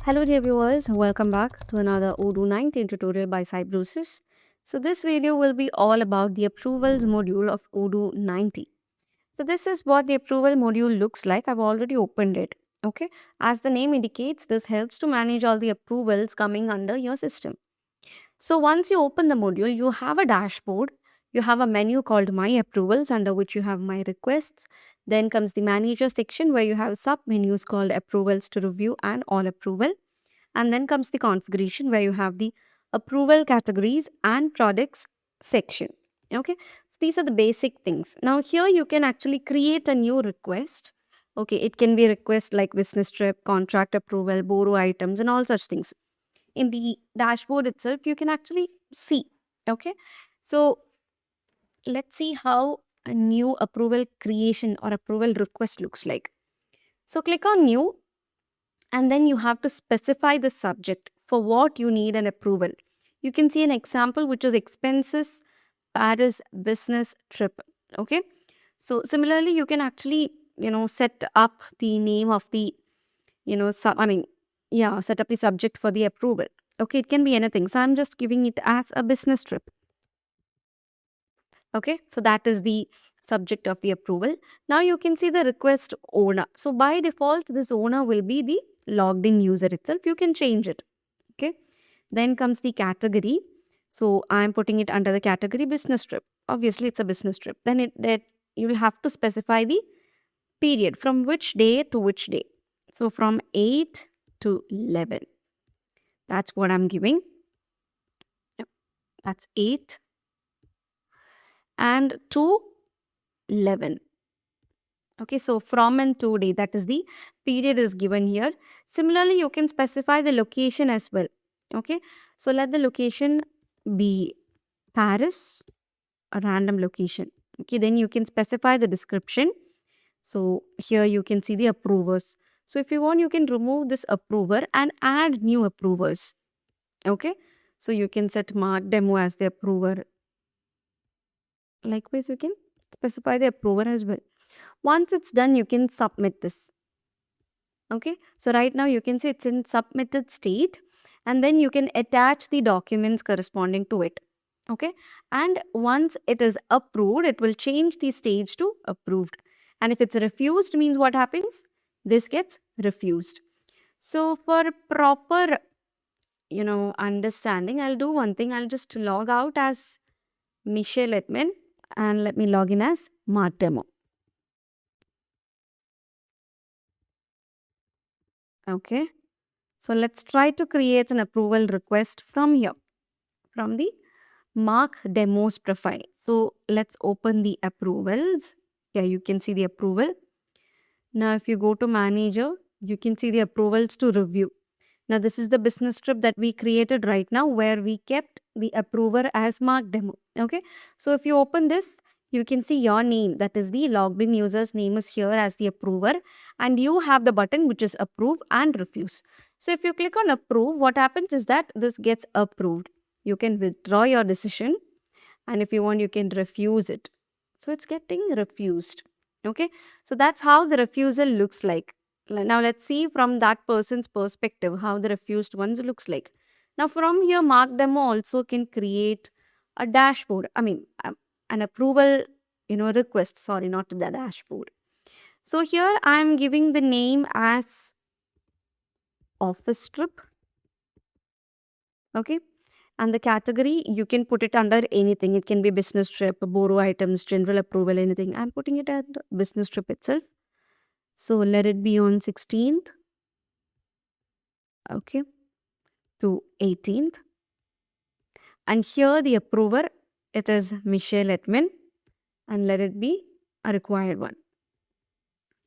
Hello dear viewers, welcome back to another Odoo 19 tutorial by Cybrosys. So this video will be all about the approvals module of Odoo 90. So this is what the approval module looks like. I've already opened it. Okay, as the name indicates, this helps to manage all the approvals coming under your system. So once you open the module, you have a dashboard. You have a menu called My Approvals, under which you have My Requests. Then comes the Manager section where you have sub menus called Approvals to Review and All Approval. And then comes the configuration where you have the approval categories and products section. Okay, so these are the basic things. Now here you can actually create a new request. Okay, it can be request like business trip, contract approval, borrow items, and all such things. In the dashboard itself, you can actually see. Okay, so let's see how a new approval creation or approval request looks like. So click on new, and then you have to specify the subject for what you need an approval. You can see an example which is expenses, Paris business trip. Okay, so similarly you can actually set up the name of the set up the subject for the approval. Okay, it can be anything, so I'm just giving it as a business trip. Okay, so that is the subject of the approval. Now you can see the request owner. So by default, this owner will be the logged in user itself. You can change it. Okay, then comes the category. So I'm putting it under the category business trip. Obviously, it's a business trip. Then that you will have to specify the period from which day to which day. So from 8 to 11. That's what I'm giving. Yep, that's 8 and to 11. Okay, so from and to day, that is the period is given here. Similarly, you can specify the location as well. Okay, so let the location be Paris, a random location. Okay, then you can specify the description. So here you can see the approvers. So if you want, you can remove this approver and add new approvers. Okay, so you can set mark demo as the approver. Likewise, you can specify the approver as well. Once it's done, you can submit this. Okay, so right now you can see it's in submitted state, and then you can attach the documents corresponding to it. Okay, and once it is approved, it will change the stage to approved. And if it's refused, means what happens? This gets refused. So for proper understanding, I'll do one thing. I'll just log out as Michelle admin and let me log in as Mark demo. Okay, so let's try to create an approval request from here, from the Mark demos profile. So let's open the approvals. Here you can see the approval. Now if you go to manager, you can see the approvals to review. Now this is the business trip that we created right now, where we kept the approver as Mark demo. Okay, so if you open this, you can see your name, that is the logged in user's name is here as the approver, and you have the button which is approve and refuse. So if you click on approve, what happens is that this gets approved. You can withdraw your decision, and if you want, you can refuse it. So it's getting refused. Okay, so that's how the refusal looks like. Now let's see from that person's perspective how the refused ones looks like. Now from here, Mark demo also can create a dashboard. An approval request. Sorry, not the dashboard. So here I am giving the name as office trip. Okay, and the category, you can put it under anything. It can be business trip, borrow items, general approval, anything. I'm putting it at business trip itself. So let it be on 16th. Okay, to 18th. And here the approver, it is Michelle admin, and let it be a required one.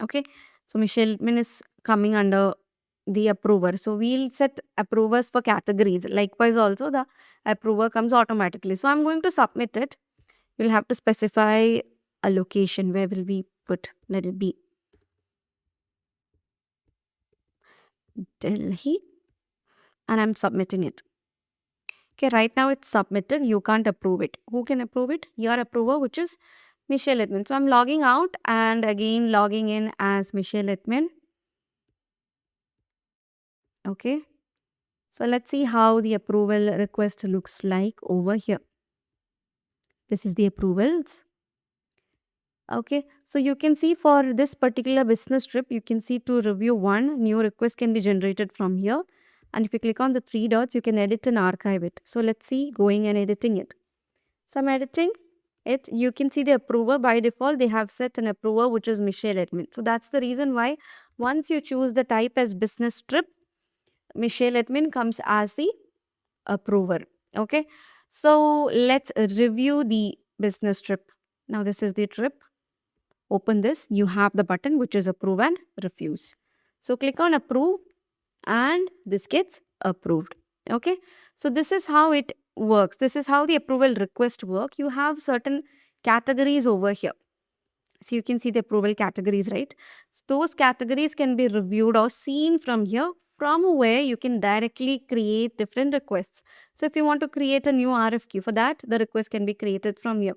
Okay, so Michelle admin is coming under the approver. So we'll set approvers for categories. Likewise, also the approver comes automatically. So I'm going to submit it. We'll have to specify a location. Where will we put? Let it be Delhi, and I'm submitting it. Okay, right now it's submitted. You can't approve it. Who can approve it? Your approver, which is Michelle admin. So I'm logging out and again logging in as Michelle admin. Okay. So let's see how the approval request looks like over here. This is the approvals. Okay, so you can see for this particular business trip, you can see to review one, new request can be generated from here. And if you click on the three dots, you can edit and archive it. So let's see going and editing it. So I'm editing it. You can see the approver. By default, they have set an approver, which is Michelle Edmund. So that's the reason why once you choose the type as business trip, Michelle Edmund comes as the approver. Okay, so let's review the business trip. Now this is the trip. Open this, you have the button which is approve and refuse. So click on approve and this gets approved. Okay, so this is how it works. This is how the approval request work. You have certain categories over here. So you can see the approval categories, right? So those categories can be reviewed or seen from here, from where you can directly create different requests. So if you want to create a new RFQ, for that the request can be created from here.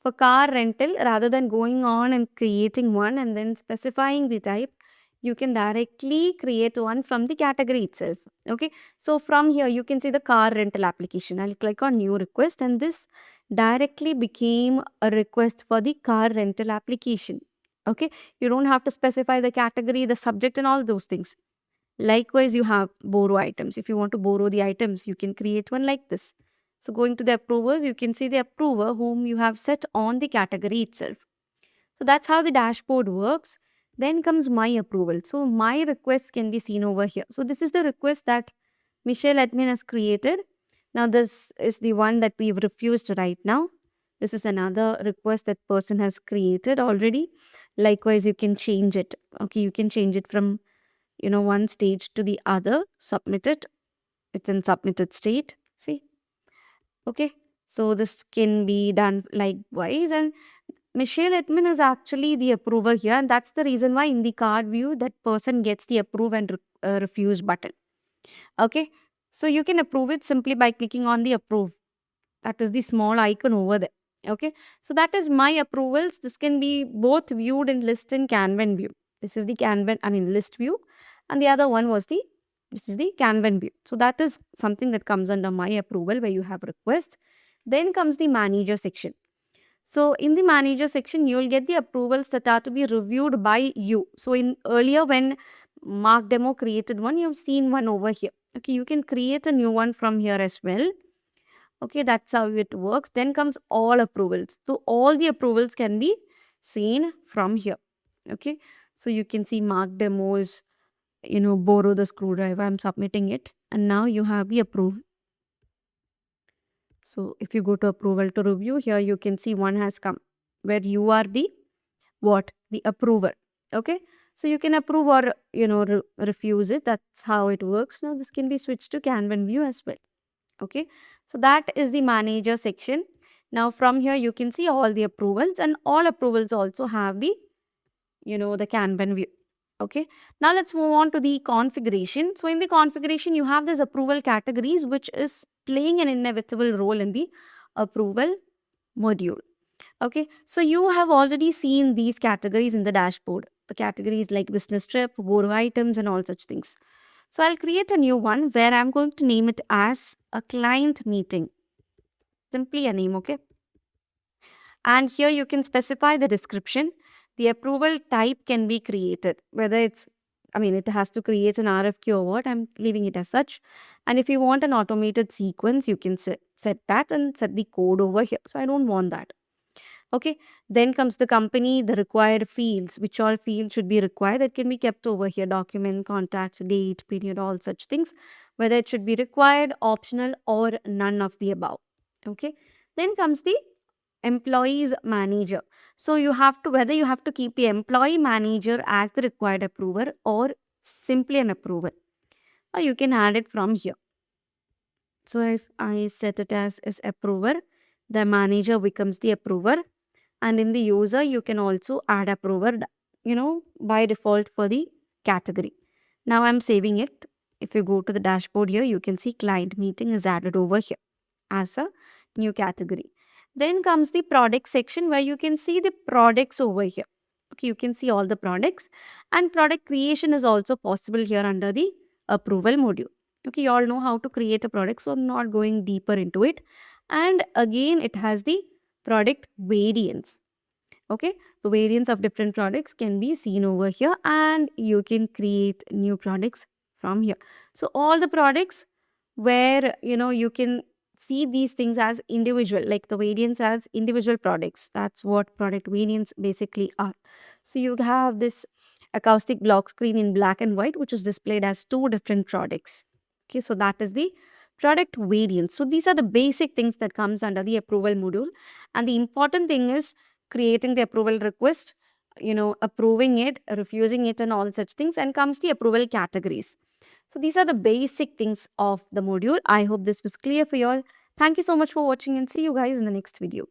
For car rental, rather than going on and creating one and then specifying the type, you can directly create one from the category itself. Okay, so from here you can see the car rental application. I'll click on new request and this directly became a request for the car rental application. Okay, you don't have to specify the category, the subject and all those things. Likewise, you have borrow items. If you want to borrow the items, you can create one like this. So going to the approvers, you can see the approver whom you have set on the category itself. So that's how the dashboard works. Then comes my approval. So my requests can be seen over here. So this is the request that Michelle admin has created. Now this is the one that we've refused right now. This is another request that person has created already. Likewise, you can change it. Okay, you can change it from one stage to the other. Submit it. It's in submitted state. See? Okay. So this can be done likewise. And Michelle admin is actually the approver here, and that's the reason why in the card view that person gets the approve and refuse button. Okay, so you can approve it simply by clicking on the approve. That is the small icon over there. Okay, so that is my approvals. This can be both viewed in list and Kanban view. This is the Kanban, list view, and the other one was this is the Kanban view. So that is something that comes under my approval where you have request. Then comes the manager section. So in the manager section, you will get the approvals that are to be reviewed by you. So in earlier when Mark Demo created one, you've seen one over here. Okay, you can create a new one from here as well. Okay, that's how it works. Then comes all approvals. So all the approvals can be seen from here. Okay, so you can see Mark Demos, borrow the screwdriver. I'm submitting it. And now you have the approve. So if you go to approval to review, here you can see one has come where you are the what? The approver. Okay. So you can approve or, refuse it. That's how it works. Now this can be switched to Kanban view as well. Okay. So that is the manager section. Now from here you can see all the approvals, and all approvals also have the, the Kanban view. Okay. Now let's move on to the configuration. So in the configuration, you have this approval categories, which is playing an inevitable role in the approval module. Okay. So you have already seen these categories in the dashboard. The categories like business trip, borrow items, and all such things. So I'll create a new one where I'm going to name it as a client meeting. Simply a name, okay? And here you can specify the description. The approval type can be created, whether it has to create an RFQ or what. I'm leaving it as such. And if you want an automated sequence, you can set that and set the code over here. So I don't want that. Okay. Then comes the company, the required fields, which all fields should be required. That can be kept over here. Document, contact, date, period, all such things. Whether it should be required, optional, or none of the above. Okay. Then comes the employees manager. So you have to, whether you have to keep the employee manager as the required approver or simply an approver, or you can add it from here. So if I set it as approver, the manager becomes the approver, and in the user you can also add approver, by default for the category. Now I'm saving it. If you go to the dashboard here, you can see client meeting is added over here as a new category. Then comes the product section where you can see the products over here. Okay, you can see all the products, and product creation is also possible here under the approval module. Okay, you all know how to create a product, so I'm not going deeper into it. And again, it has the product variants. Okay, the variants of different products can be seen over here, and you can create new products from here. So all the products where you can see these things as individual, like the variants as individual products, that's what product variants basically are. So you have this acoustic block screen in black and white, which is displayed as two different products. Okay, so that is the product variants. So these are the basic things that comes under the approval module, and the important thing is creating the approval request, approving it, refusing it, and all such things, and comes the approval categories. So these are the basic things of the module. I hope this was clear for you all. Thank you so much for watching, and see you guys in the next video.